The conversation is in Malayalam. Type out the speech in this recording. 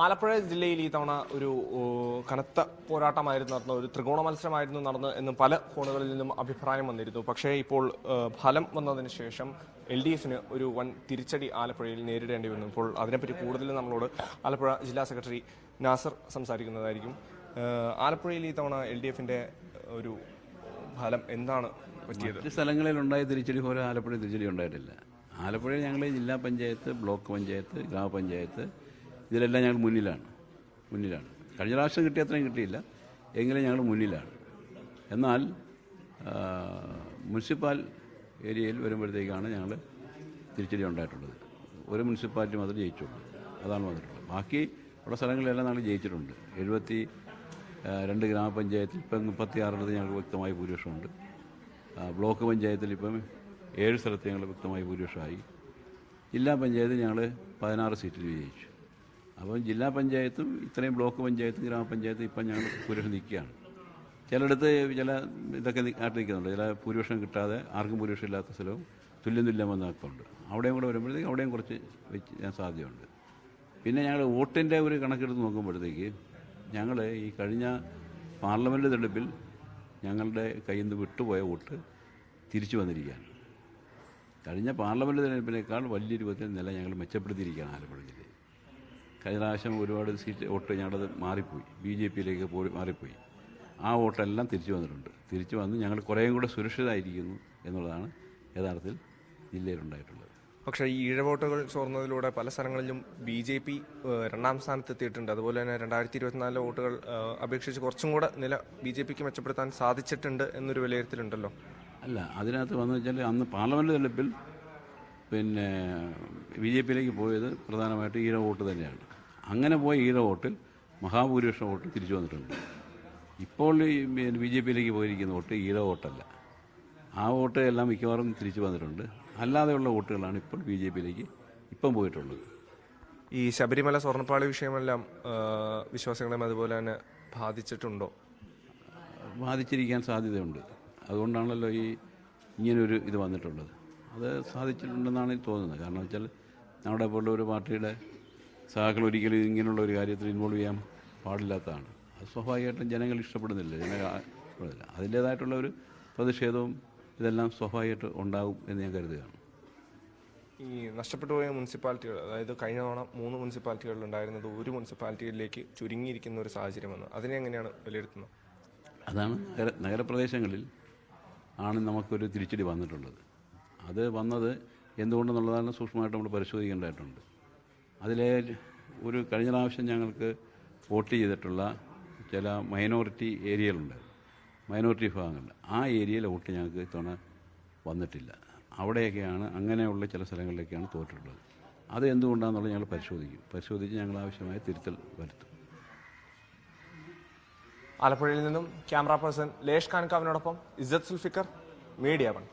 ആലപ്പുഴ ജില്ലയിൽ ഈ തവണ ഒരു കനത്ത പോരാട്ടമായിരുന്നു നടന്ന ഒരു ത്രികോണ മത്സരമായിരുന്നു നടന്ന് എന്ന് പല കോണുകളിൽ നിന്നും അഭിപ്രായം വന്നിരുന്നു. പക്ഷേ ഇപ്പോൾ ഫലം വന്നതിന് ശേഷം LDFന് ഒരു വൻ തിരിച്ചടി ആലപ്പുഴയിൽ നേരിടേണ്ടി വന്നു. ഇപ്പോൾ അതിനെപ്പറ്റി കൂടുതൽ നമ്മളോട് ആലപ്പുഴ ജില്ലാ സെക്രട്ടറി നാസർ സംസാരിക്കുന്നതായിരിക്കും. ആലപ്പുഴയിൽ ഈ തവണ LDFന്റെ ഒരു ഫലം എന്താണ് പറ്റിയത്? മറ്റ് സ്ഥലങ്ങളിലുണ്ടായ തിരിച്ചടി പോലെ ആലപ്പുഴ തിരിച്ചടി ഉണ്ടായിട്ടില്ല. ആലപ്പുഴയിൽ ഞങ്ങൾ ജില്ലാ പഞ്ചായത്ത്, ബ്ലോക്ക് പഞ്ചായത്ത്, ഗ്രാമപഞ്ചായത്ത് ഇതിലെല്ലാം ഞങ്ങൾ മുന്നിലാണ്. കഴിഞ്ഞ പ്രാവശ്യം കിട്ടിയ അത്രയും കിട്ടിയില്ല, എങ്കിലും ഞങ്ങൾ മുന്നിലാണ്. എന്നാൽ മുനിസിപ്പൽ ഏരിയയിൽ വരുമ്പോഴത്തേക്കാണ് ഞങ്ങൾ തിരിച്ചടി ഉണ്ടായിട്ടുള്ളത്. ഒരു മുനിസിപ്പാലിറ്റി മാത്രമേ ജയിച്ചുള്ളൂ, അതാണ് വന്നിട്ടുള്ളത്. ബാക്കി ഉള്ള സ്ഥലങ്ങളിലെല്ലാം ഞങ്ങൾ ജയിച്ചിട്ടുണ്ട്. 72 ഗ്രാമപഞ്ചായത്തിൽ ഇപ്പം 36 ഞങ്ങൾക്ക് വ്യക്തമായ ഭൂരിപക്ഷമുണ്ട്. ബ്ലോക്ക് പഞ്ചായത്തിൽ ഇപ്പം 7 സ്ഥലത്ത് ഞങ്ങൾ വ്യക്തമായ ഭൂരിപക്ഷമായി. ജില്ലാ പഞ്ചായത്തിൽ ഞങ്ങൾ 16 സീറ്റിൽ വിജയിച്ചു. അപ്പം ജില്ലാ പഞ്ചായത്തും ഇത്രയും ബ്ലോക്ക് പഞ്ചായത്തും ഗ്രാമപഞ്ചായത്തും ഇപ്പം ഞങ്ങൾ ഭൂരിപക്ഷം നിൽക്കുകയാണ്. ചിലയിടത്ത് ചില ഇതൊക്കെ ആയിട്ട് നിൽക്കുന്നുണ്ട്. ചില ഭൂരിപക്ഷം കിട്ടാതെ ആർക്കും ഭൂരിപക്ഷം ഇല്ലാത്ത സ്ഥലവും തുല്യം വന്നൊക്കെയുണ്ട്. അവിടെയും കൂടെ വരുമ്പോഴത്തേക്ക് അവിടെയും കുറച്ച് ഞാൻ സാധ്യതയുണ്ട്. പിന്നെ ഞങ്ങൾ വോട്ടിൻ്റെ ഒരു കണക്കെടുത്ത് നോക്കുമ്പോഴത്തേക്ക് ഞങ്ങൾ ഈ കഴിഞ്ഞ പാർലമെൻറ്റ് തെരഞ്ഞെടുപ്പിൽ ഞങ്ങളുടെ കയ്യിൽ നിന്ന് വിട്ടുപോയ വോട്ട് തിരിച്ചു വന്നിരിക്കുകയാണ്. കഴിഞ്ഞ പാർലമെൻറ്റ് തെരഞ്ഞെടുപ്പിനേക്കാൾ വലിയ രൂപത്തിൽ നില ഞങ്ങൾ മെച്ചപ്പെടുത്തിയിരിക്കുകയാണ് ആലപ്പുഴ ജില്ലയിൽ. കഴിഞ്ഞ പ്രാവശ്യം ഒരുപാട് സീറ്റ് വോട്ട് ഞങ്ങളത് മാറിപ്പോയി, BJPയിലേക്ക് മാറിപ്പോയി. ആ വോട്ടെല്ലാം തിരിച്ചു വന്നിട്ടുണ്ട്. തിരിച്ചു വന്ന് ഞങ്ങൾ കുറേയും കൂടെ സുരക്ഷിതമായിരിക്കുന്നു എന്നുള്ളതാണ് യഥാർത്ഥത്തിൽ ജില്ലയിലുണ്ടായിട്ടുള്ളത്. പക്ഷേ ഈ ഈഴവോട്ടുകൾ ചോർന്നതിലൂടെ പല സ്ഥലങ്ങളിലും BJP 2ാം സ്ഥാനത്തെത്തിയിട്ടുണ്ട്. അതുപോലെ തന്നെ 2024 വോട്ടുകൾ അപേക്ഷിച്ച് കുറച്ചും കൂടെ നില BJPക്ക് മെച്ചപ്പെടുത്താൻ സാധിച്ചിട്ടുണ്ട് എന്നൊരു വിലയിരുത്തലുണ്ടല്ലോ. അല്ല, അതിനകത്ത് വന്നു വെച്ചാൽ അന്ന് പാർലമെൻറ്റ് തെരഞ്ഞെടുപ്പിൽ പിന്നെ BJPയിലേക്ക് പോയത് പ്രധാനമായിട്ട് ഈഴ വോട്ട് തന്നെയാണ്. അങ്ങനെ പോയ ഈഴ വോട്ടിൽ മഹാഭൂരിപക്ഷം വോട്ട് തിരിച്ചു വന്നിട്ടുണ്ട്. ഇപ്പോൾ BJPയിലേക്ക് പോയിരിക്കുന്ന വോട്ട് ഈഴ വോട്ടല്ല. ആ വോട്ട് എല്ലാം മിക്കവാറും തിരിച്ചു വന്നിട്ടുണ്ട്. അല്ലാതെയുള്ള വോട്ടുകളാണ് ഇപ്പോൾ BJPയിലേക്ക് ഇപ്പം പോയിട്ടുള്ളത്. ഈ ശബരിമല സ്വർണ്ണപ്പാളി വിഷയമെല്ലാം വിശ്വാസികളെയും അതുപോലെ തന്നെ ബാധിച്ചിട്ടുണ്ടോ? ബാധിച്ചിരിക്കാൻ സാധ്യതയുണ്ട്. അതുകൊണ്ടാണല്ലോ ഇങ്ങനൊരു ഇത് വന്നിട്ടുള്ളത്. അത് സാധിച്ചിട്ടുണ്ടെന്നാണ് തോന്നുന്നത്. കാരണം വെച്ചാൽ നമ്മുടെ പോലുള്ള ഒരു പാർട്ടിയുടെ സഹാക്കൾ ഒരിക്കലും ഇങ്ങനെയുള്ള ഒരു കാര്യത്തിൽ ഇൻവോൾവ് ചെയ്യാൻ പാടില്ലാത്തതാണ്. അത് സ്വാഭാവികമായിട്ടും ജനങ്ങൾ ഇഷ്ടപ്പെടുന്നില്ല, അതിൻ്റേതായിട്ടുള്ള ഒരു പ്രതിഷേധവും ഇതെല്ലാം സ്വാഭാവികമായിട്ട് ഉണ്ടാകും എന്ന് ഞാൻ കരുതുകയാണ്. ഈ നഷ്ടപ്പെട്ടു പോയ മുനിസിപ്പാലിറ്റികൾ, അതായത് കഴിഞ്ഞ തവണ 3 മുനിസിപ്പാലിറ്റികളിലുണ്ടായിരുന്നത് ഒരു മുനിസിപ്പാലിറ്റിയിലേക്ക് ചുരുങ്ങിയിരിക്കുന്ന ഒരു സാഹചര്യമെന്ന് അതിനെ എങ്ങനെയാണ് വിലയിരുത്തുന്നത്? അതാണ് നഗരപ്രദേശങ്ങളിൽ ആണ് നമുക്കൊരു തിരിച്ചടി വന്നിട്ടുള്ളത്. അത് വന്നത് എന്തുകൊണ്ടെന്നുള്ളതാണ് സൂക്ഷ്മമായിട്ട് നമ്മൾ പരിശോധിക്കേണ്ടതായിട്ടുണ്ട്. അതിലെ ഒരു കഴിഞ്ഞ പ്രാവശ്യം ഞങ്ങൾക്ക് വോട്ട് ചെയ്തിട്ടുള്ള ചില മൈനോറിറ്റി ഏരിയകളുണ്ട്, മൈനോറിറ്റി വിഭാഗങ്ങളുണ്ട്. ആ ഏരിയയിലെ വോട്ട് ഞങ്ങൾക്ക് ഇത്തവണ വന്നിട്ടില്ല. അവിടെയൊക്കെയാണ്, അങ്ങനെയുള്ള ചില സ്ഥലങ്ങളിലേക്കാണ് തോറ്റിട്ടുള്ളത്. അത് എന്തുകൊണ്ടാണെന്നുള്ളത് ഞങ്ങൾ പരിശോധിച്ച് ഞങ്ങൾ ആവശ്യമായ തിരുത്തൽ വരുത്തും. ആലപ്പുഴയിൽ നിന്നും ക്യാമറ പേഴ്സൺ ലേഷ് കാൻകാവിനോടൊപ്പം ഇസ്സത്ത് സുൽഫിക്കർ, മീഡിയ 1.